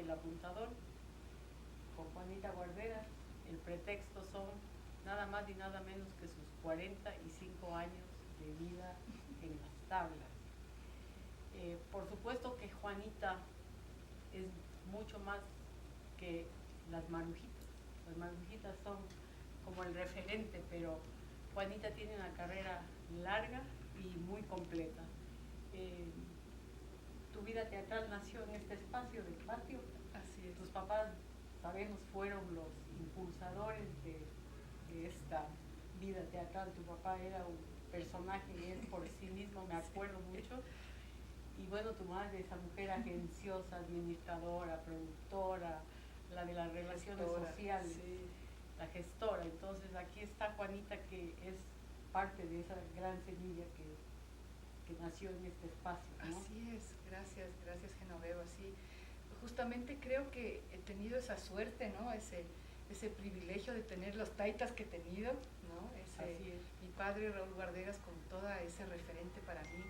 El apuntador, con Juanita Guarderas. El pretexto son nada más y nada menos que sus 45 años de vida en las tablas. Por supuesto que Juanita es mucho más que las marujitas. Las marujitas son como el referente, pero Juanita tiene una carrera larga y muy completa. Tu vida teatral nació en este espacio del patio. Así es. Tus papás, sabemos, fueron los impulsadores de esta vida teatral. Tu papá era un personaje y él por sí mismo, me acuerdo mucho. Y bueno, tu madre, esa mujer agenciosa, administradora, productora, la de las relaciones Gestora, sociales, sí. la gestora. Entonces aquí está Juanita, que es parte de esa gran semilla que nació en este espacio, ¿no? Así es, gracias Genoveva, sí. Justamente creo que he tenido esa suerte, ¿no? Ese privilegio de tener los taitas que he tenido, ¿no? Así es. Mi padre Raúl Guarderas, con todo ese referente para mí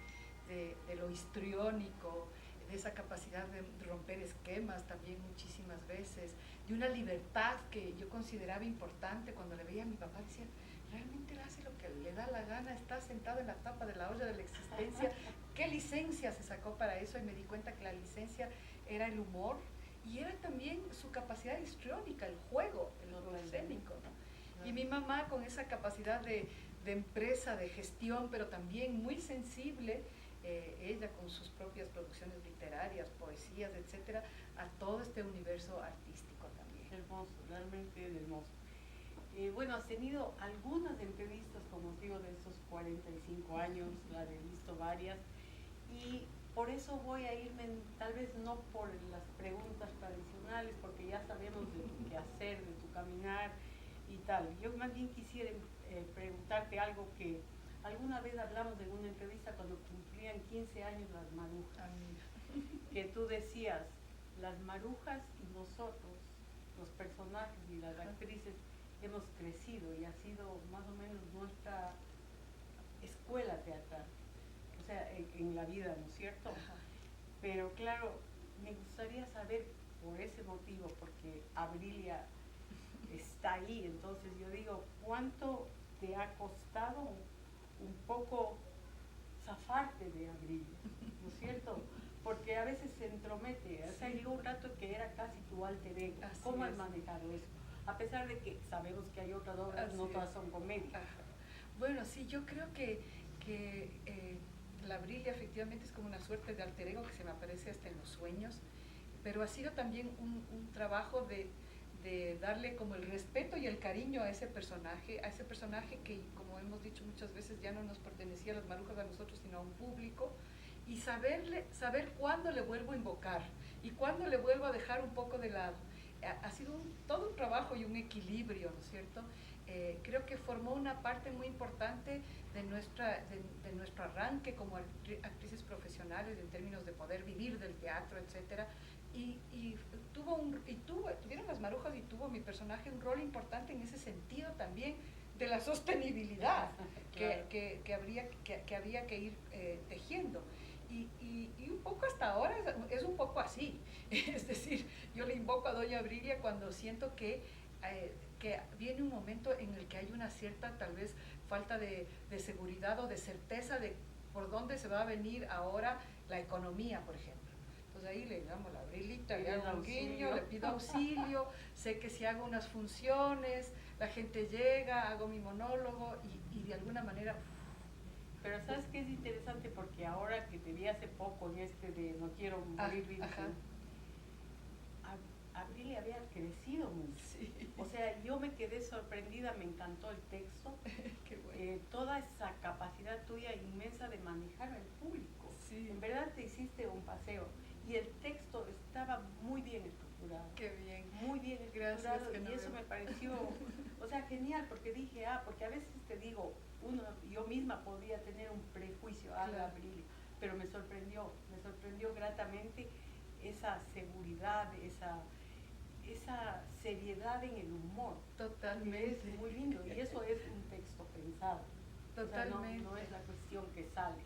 de lo histriónico, de esa capacidad de romper esquemas también muchísimas veces, de una libertad que yo consideraba importante. Cuando le veía a mi papá decía, realmente él hace lo que le da la gana, está sentado en la tapa de la olla de la existencia. ¿Qué licencia se sacó para eso? Y me di cuenta que la licencia era el humor y era también su capacidad histriónica, el juego, el escénico, ¿no? Y mi mamá, con esa capacidad de empresa, de gestión, pero también muy sensible, ella con sus propias producciones literarias, poesías, etcétera, a todo este universo artístico también. Hermoso, realmente es hermoso. Bueno, has tenido algunas entrevistas, como os digo, de estos 45 años, las he visto varias, y por eso voy a irme, tal vez no por las preguntas tradicionales, porque ya sabemos de tu quehacer, de tu caminar y tal. Yo más bien quisiera preguntarte algo que alguna vez hablamos en una entrevista cuando cumplían 15 años las marujas, que tú decías, las marujas y nosotros, los personajes y las actrices, hemos crecido y ha sido más o menos nuestra escuela teatral, o sea, en la vida, ¿no es cierto? Ajá. Pero claro, me gustaría saber por ese motivo, porque Abrilia está ahí, entonces yo digo, ¿cuánto te ha costado un poco zafarte de Abrilia, ¿no es cierto? Porque a veces se entromete, o sea, llegó un rato que era casi tu alter ego. ¿Cómo has manejado eso? A pesar de que sabemos que hay otras obras, no todas son comedias. Ajá. Bueno, sí, yo creo que la Abrilia efectivamente es como una suerte de alter ego que se me aparece hasta en los sueños, pero ha sido también un trabajo de darle como el respeto y el cariño a ese personaje que, como hemos dicho muchas veces, ya no nos pertenecía a las marujas a nosotros, sino a un público, y saber cuándo le vuelvo a invocar y cuándo le vuelvo a dejar un poco de lado. Ha sido todo un trabajo y un equilibrio, ¿no es cierto? Creo que formó una parte muy importante de nuestro arranque como actrices profesionales en términos de poder vivir del teatro, etcétera. Tuvieron las marujas y tuvo mi personaje un rol importante en ese sentido también de la sostenibilidad Claro. que había que ir tejiendo. Y un poco hasta ahora es un poco así. Es decir, yo le invoco a doña Abrilia cuando siento que viene un momento en el que hay una cierta, tal vez, falta de seguridad o de certeza de por dónde se va a venir ahora la economía, por ejemplo. Entonces ahí le damos la Abrilita, le hago un guiño, le pido auxilio, sé que si hago unas funciones, la gente llega, hago mi monólogo y de alguna manera... Pero ¿sabes qué es interesante? Porque ahora que te vi hace poco en este de No quiero morir virgen, Abrilia había crecido mucho. Sí. O sea, yo me quedé sorprendida, me encantó el texto. Qué bueno. Toda esa capacidad tuya inmensa de manejar al público. Sí. En verdad te hiciste un paseo. Y el texto estaba muy bien estructurado. Qué bien. Muy bien estructurado. Gracias, y eso me pareció, o sea, genial, porque dije, porque a veces te digo, yo misma podría tener un prejuicio a la Abrilia, pero me sorprendió gratamente esa seguridad, esa seriedad en el humor. Totalmente. Es muy lindo y eso es un texto pensado. Totalmente. O sea, no es la cuestión que sale.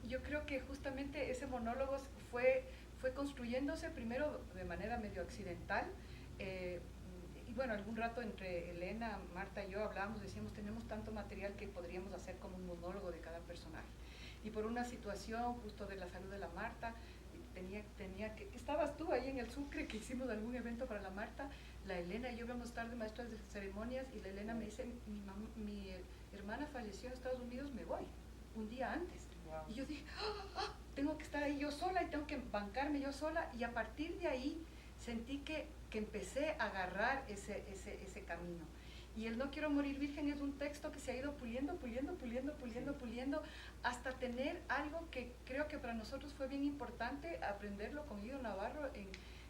Yo creo que justamente ese monólogo fue fue construyéndose primero de manera medio accidental. Y bueno, algún rato entre Elena, Marta y yo hablábamos, decíamos, tenemos tanto material que podríamos hacer como un monólogo de cada personaje. Y por una situación justo de la salud de la Marta, estabas tú ahí en el Sucre, que hicimos algún evento para la Marta, la Elena y yo íbamos a estar de maestras de ceremonias, y la Elena me dice, mi hermana falleció en Estados Unidos, me voy, un día antes. Wow. Y yo dije, tengo que estar ahí yo sola y tengo que bancarme yo sola, y a partir de ahí sentí que empecé a agarrar ese camino. Y el No quiero morir virgen es un texto que se ha ido puliendo, hasta tener algo que creo que para nosotros fue bien importante aprenderlo con Guido Navarro,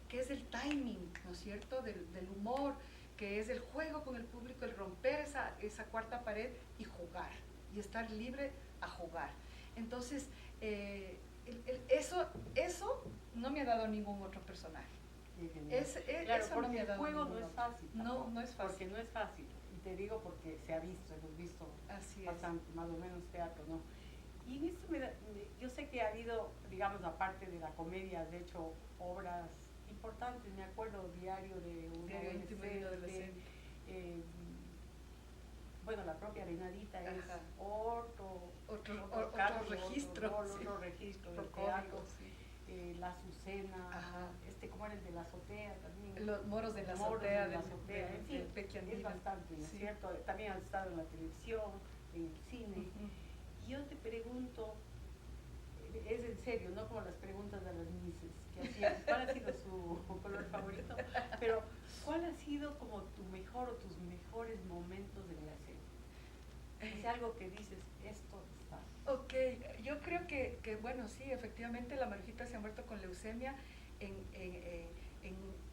que es el timing, ¿no es cierto?, del humor, que es el juego con el público, el romper esa cuarta pared y jugar, y estar libre a jugar. Entonces, eso no me ha dado ningún otro personaje. Claro, eso porque no me ha dado el juego no es fácil. No es fácil. Porque no es fácil. Y te digo porque se ha visto, hemos visto bastante, más o menos teatro, ¿no? Y en esto yo sé que ha habido, digamos, aparte de la comedia, has hecho obras importantes. Me acuerdo, Diario de un adolescente, bueno, la propia Venadita es otro registro del teatro. La Azucena, ¿cómo era el de la azotea también? Los moros de la azotea, en fin, es bastante, ¿no es cierto? También has estado en la televisión, en el cine. Y yo te pregunto, es en serio, no como las preguntas de las mises que hacían, ¿cuál ha sido su color favorito? Pero, ¿cuál ha sido como tu mejor o tus mejores momentos en la escena? Es algo que dices, esto está. Ok, yo creo que bueno, sí, efectivamente la Marujita se ha muerto con leucemia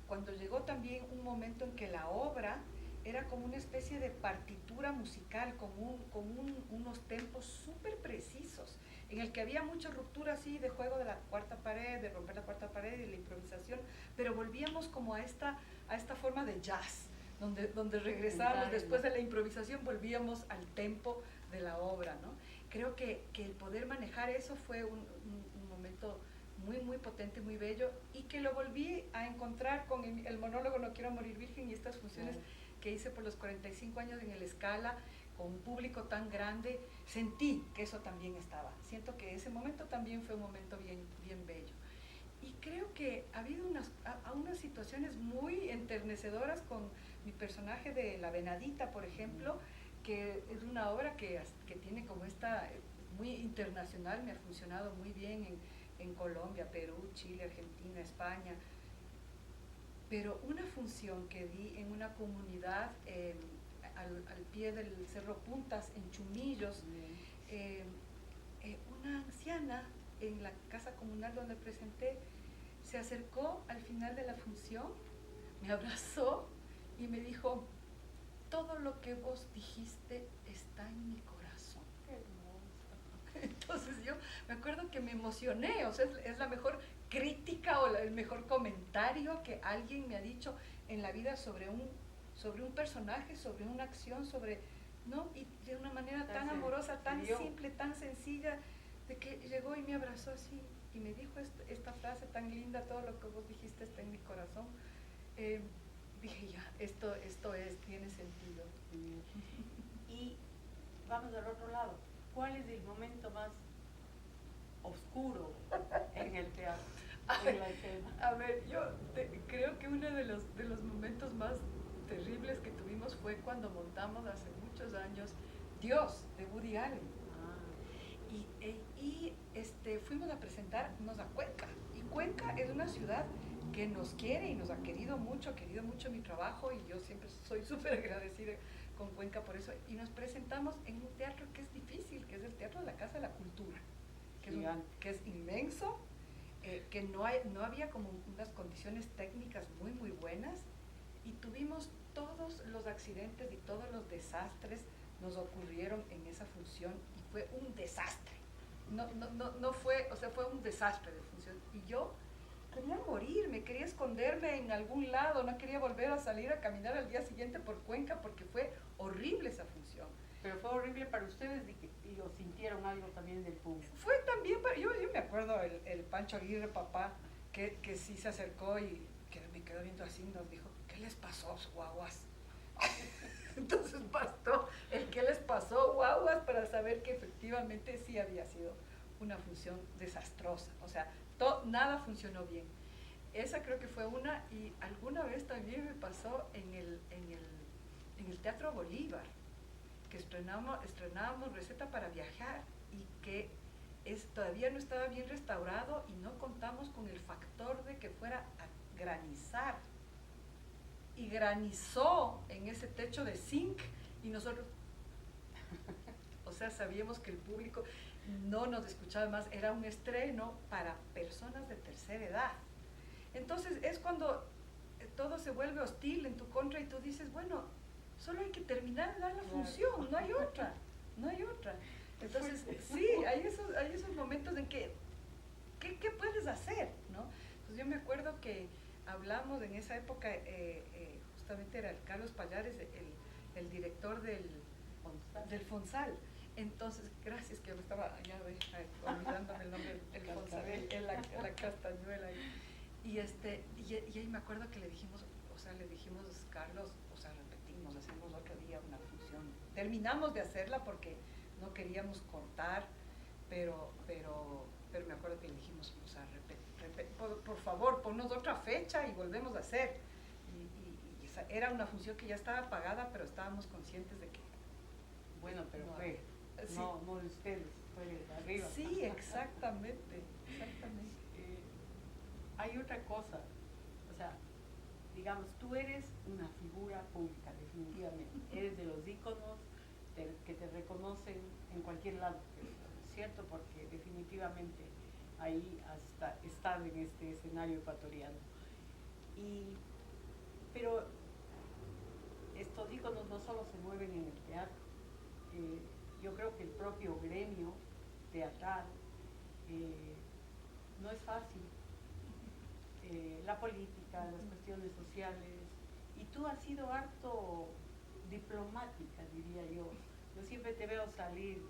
cuando llegó también un momento en que la obra era como una especie de partitura musical, con unos tempos súper precisos, en el que había mucha ruptura así de juego de la cuarta pared, de romper la cuarta pared y de la improvisación, pero volvíamos como a esta forma de jazz, donde regresábamos después de la improvisación, volvíamos al tempo de la obra, ¿no? Creo que el poder manejar eso fue un momento muy, muy potente, muy bello, y que lo volví a encontrar con el monólogo No quiero morir virgen y estas funciones que hice por los 45 años en el Scala, con un público tan grande. Sentí que eso también estaba. Siento que ese momento también fue un momento bien, bien bello. Y creo que ha habido unas situaciones muy enternecedoras con mi personaje de La Venadita, por ejemplo, que es una obra que tiene como muy internacional, me ha funcionado muy bien en Colombia, Perú, Chile, Argentina, España. Pero una función que di en una comunidad al pie del Cerro Puntas, en Chumillos, una anciana en la casa comunal donde presenté se acercó al final de la función, me abrazó y me dijo: todo lo que vos dijiste está en mi corazón. Qué hermoso. Entonces yo me acuerdo que me emocioné, o sea, es la mejor crítica o el mejor comentario que alguien me ha dicho en la vida sobre un personaje, sobre una acción, ¿no? Y de una manera tan amorosa, tan simple, tan sencilla, de que llegó y me abrazó así y me dijo esta frase tan linda: todo lo que vos dijiste está en mi corazón. Dije, ya, esto tiene sentido. Y vamos al otro lado. ¿Cuál es el momento más oscuro en el teatro, en la escena? A ver, yo creo que uno de los momentos más terribles que tuvimos fue cuando montamos hace muchos años Dios, de Woody Allen. Y fuimos a presentarnos a Cuenca. Y Cuenca es una ciudad que nos quiere y nos ha querido mucho mi trabajo, y yo siempre soy súper agradecida con Cuenca por eso. Y nos presentamos en un teatro que es difícil, que es el Teatro de la Casa de la Cultura, que es inmenso, que no había como unas condiciones técnicas muy, muy buenas, y tuvimos todos los accidentes y todos los desastres nos ocurrieron en esa función, y fue un desastre. No fue, o sea, fue un desastre de función, y yo quería morirme, quería esconderme en algún lado, no quería volver a salir a caminar al día siguiente por Cuenca, porque fue horrible esa función. Pero fue horrible para ustedes, y o sintieron algo también del público. Fue también yo me acuerdo el Pancho Aguirre, papá, que sí se acercó y que me quedó viendo así y nos dijo, ¿qué les pasó, guaguas? Entonces bastó el qué les pasó, guaguas, para saber que efectivamente sí había sido una función desastrosa. O sea, nada funcionó bien. Esa creo que fue una, y alguna vez también me pasó en el Teatro Bolívar, que estrenábamos Receta para Viajar y que todavía no estaba bien restaurado y no contamos con el factor de que fuera a granizar. Y granizó en ese techo de zinc y nosotros, o sea, sabíamos que el público no nos escuchaba más, era un estreno para personas de tercera edad. Entonces es cuando todo se vuelve hostil en tu contra y tú dices, bueno, solo hay que terminar de dar la función, no hay otra, no hay otra. Entonces, sí, hay esos momentos en que, ¿qué puedes hacer? ¿No? Entonces yo me acuerdo que hablamos en esa época, justamente era el Carlos Pallares, el director del Fonsal. Entonces, gracias, que yo me estaba ya olvidándome el nombre, el Fonsal, la Castañuela. Y ahí me acuerdo que le dijimos, Carlos, repetimos, hacemos otro día una función. Terminamos de hacerla porque no queríamos cortar, pero me acuerdo que le dijimos, por favor, ponnos otra fecha y volvemos a hacer. Y esa era una función que ya estaba pagada, pero estábamos conscientes de que... Bueno, pero fue, sí. No de ustedes, fue de arriba. Sí, exactamente. Hay otra cosa, o sea, digamos, tú eres una figura pública, definitivamente. Eres de los íconos que te reconocen en cualquier lado, ¿cierto? Porque definitivamente ahí hasta estar en este escenario ecuatoriano. Pero estos íconos no solo se mueven en el teatro. Yo creo que el propio gremio teatral no es fácil. La política, las cuestiones sociales, y tú has sido harto diplomática, diría yo. Yo siempre te veo salir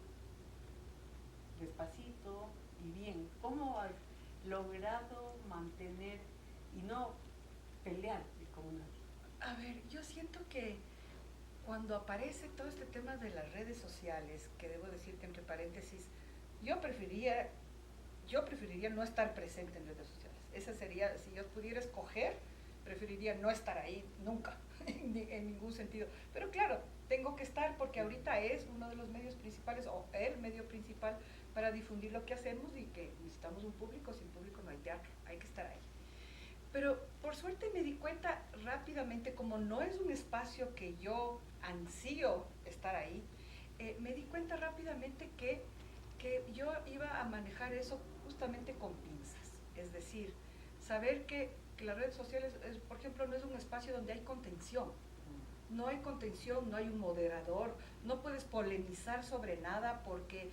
despacito y bien. ¿Cómo has logrado mantener y no pelearte con nadie? A ver, yo siento que cuando aparece todo este tema de las redes sociales, que debo decir que entre paréntesis, yo preferiría no estar presente en redes sociales. Esa sería, si yo pudiera escoger, preferiría no estar ahí nunca, en ningún sentido. Pero claro, tengo que estar porque ahorita es uno de los medios principales, o el medio principal para difundir lo que hacemos y que necesitamos un público. Sin público no hay teatro, hay que estar ahí. Pero por suerte me di cuenta rápidamente, como no es un espacio que yo ansío estar ahí, me di cuenta rápidamente que yo iba a manejar eso justamente con pinzas. Es decir, saber que las redes sociales, por ejemplo, no es un espacio donde hay contención. No hay contención, no hay un moderador, no puedes polemizar sobre nada porque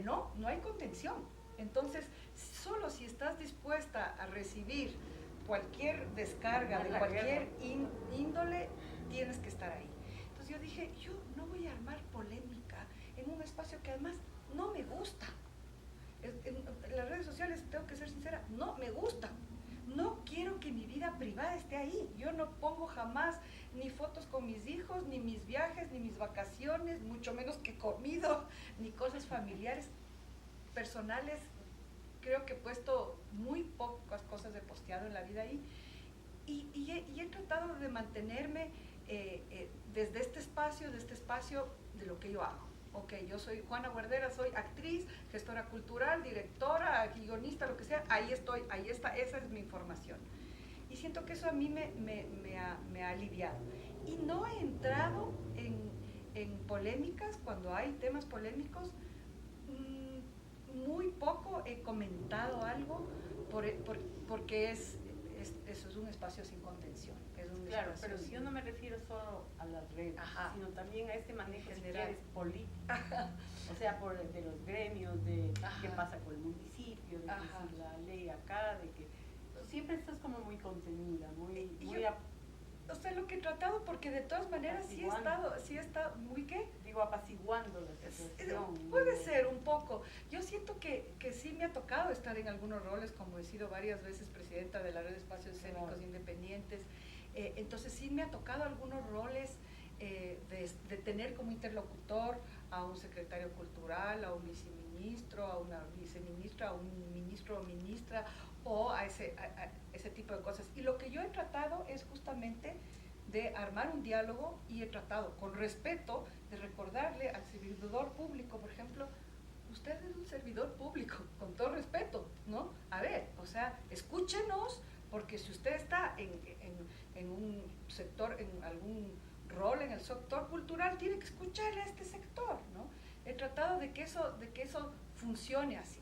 no hay contención. Entonces, solo si estás dispuesta a recibir cualquier descarga de cualquier índole, tienes que estar ahí. Entonces yo dije, yo no voy a armar polémica en un espacio que además no me gusta. En las redes sociales, tengo que ser sincera, no me gusta. No quiero que mi vida privada esté ahí. Yo no pongo jamás ni fotos con mis hijos, ni mis viajes, ni mis vacaciones, mucho menos que he comido, ni cosas familiares, personales. Creo que he puesto muy pocas cosas de posteado en la vida ahí. Y he tratado de mantenerme desde este espacio de lo que yo hago. Ok, yo soy Juana Guardera, soy actriz, gestora cultural, directora, guionista, lo que sea, ahí estoy, ahí está, esa es mi información. Y siento que eso a mí me ha aliviado. Y no he entrado en polémicas, cuando hay temas polémicos, muy poco he comentado algo porque eso es un espacio sin contención. Claro, pero yo no me refiero solo a las redes, sino también a este manejo si quieres, político. O sea, de los gremios, de qué pasa con el municipio, de que si la ley acá, de que siempre estás como muy contenida, muy o sea, lo que he tratado, porque de todas maneras sí he estado muy qué. Digo, apaciguando la situación. Puede ser un poco. Yo siento que sí me ha tocado estar en algunos roles, como he sido varias veces presidenta de la Red de Espacios Escénicos Independientes. Entonces sí me ha tocado algunos roles de tener como interlocutor a un secretario cultural, a un viceministro, a una viceministra, a un ministro o ministra, o a ese tipo de cosas. Y lo que yo he tratado es justamente de armar un diálogo, y he tratado con respeto de recordarle al servidor público, por ejemplo, usted es un servidor público, con todo respeto, ¿no? A ver, o sea, escúchenos, porque si usted está en un sector, en algún rol en el sector cultural, tiene que escucharle a este sector, ¿no? He tratado de que eso funcione así.